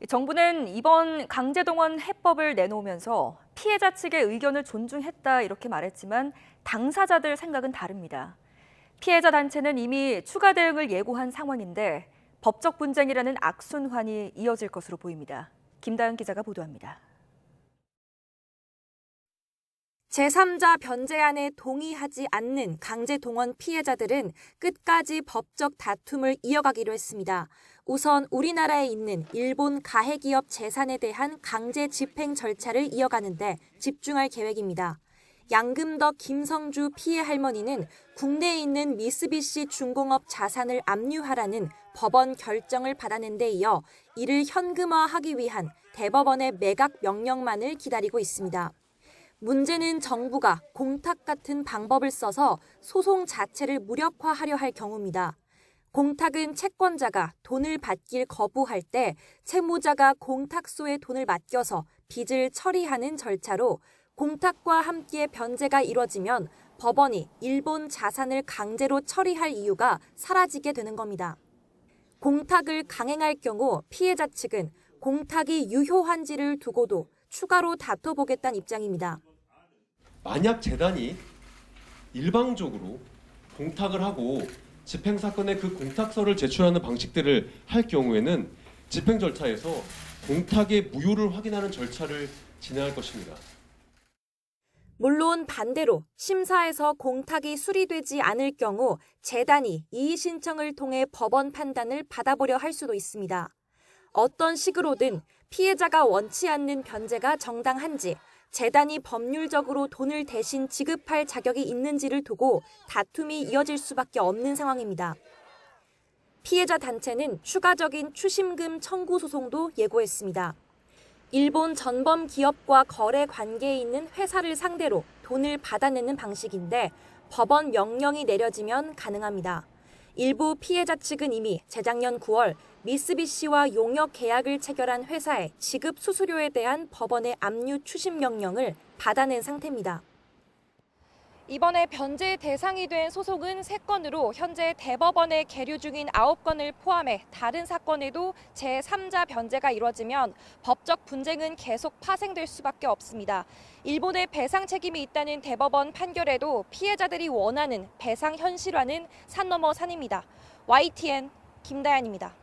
정부는 이번 강제동원 해법을 내놓으면서 피해자 측의 의견을 존중했다 이렇게 말했지만 당사자들 생각은 다릅니다. 피해자 단체는 이미 추가 대응을 예고한 상황인데 법적 분쟁이라는 악순환이 이어질 것으로 보입니다. 김다은 기자가 보도합니다. 제3자 변제안에 동의하지 않는 강제동원 피해자들은 끝까지 법적 다툼을 이어가기로 했습니다. 우선 우리나라에 있는 일본 가해기업 재산에 대한 강제 집행 절차를 이어가는데 집중할 계획입니다. 양금덕 김성주 피해 할머니는 국내에 있는 미쓰비시 중공업 자산을 압류하라는 법원 결정을 받아낸 데 이어 이를 현금화하기 위한 대법원의 매각 명령만을 기다리고 있습니다. 문제는 정부가 공탁 같은 방법을 써서 소송 자체를 무력화하려 할 경우입니다. 공탁은 채권자가 돈을 받길 거부할 때 채무자가 공탁소에 돈을 맡겨서 빚을 처리하는 절차로 공탁과 함께 변제가 이뤄지면 법원이 일본 자산을 강제로 처리할 이유가 사라지게 되는 겁니다. 공탁을 강행할 경우 피해자 측은 공탁이 유효한지를 두고도 추가로 다퉈보겠다는 입장입니다. 만약 재단이 일방적으로 공탁을 하고 집행사건에 그 공탁서를 제출하는 방식들을 할 경우에는 집행 절차에서 공탁의 무효를 확인하는 절차를 진행할 것입니다. 물론 반대로 심사에서 공탁이 수리되지 않을 경우 재단이 이의 신청을 통해 법원 판단을 받아보려 할 수도 있습니다. 어떤 식으로든 피해자가 원치 않는 변제가 정당한지 재단이 법률적으로 돈을 대신 지급할 자격이 있는지를 두고 다툼이 이어질 수밖에 없는 상황입니다. 피해자 단체는 추가적인 추심금 청구 소송도 예고했습니다. 일본 전범 기업과 거래 관계에 있는 회사를 상대로 돈을 받아내는 방식인데 법원 명령이 내려지면 가능합니다. 일부 피해자 측은 이미 재작년 9월 미쓰비시와 용역 계약을 체결한 회사의 지급 수수료에 대한 법원의 압류 추심 명령을 받아낸 상태입니다. 이번에 변제 대상이 된 소송은 3건으로 현재 대법원에 계류 중인 9건을 포함해 다른 사건에도 제3자 변제가 이뤄지면 법적 분쟁은 계속 파생될 수밖에 없습니다. 일본의 배상 책임이 있다는 대법원 판결에도 피해자들이 원하는 배상 현실화는 산 넘어 산입니다. YTN 김다연입니다.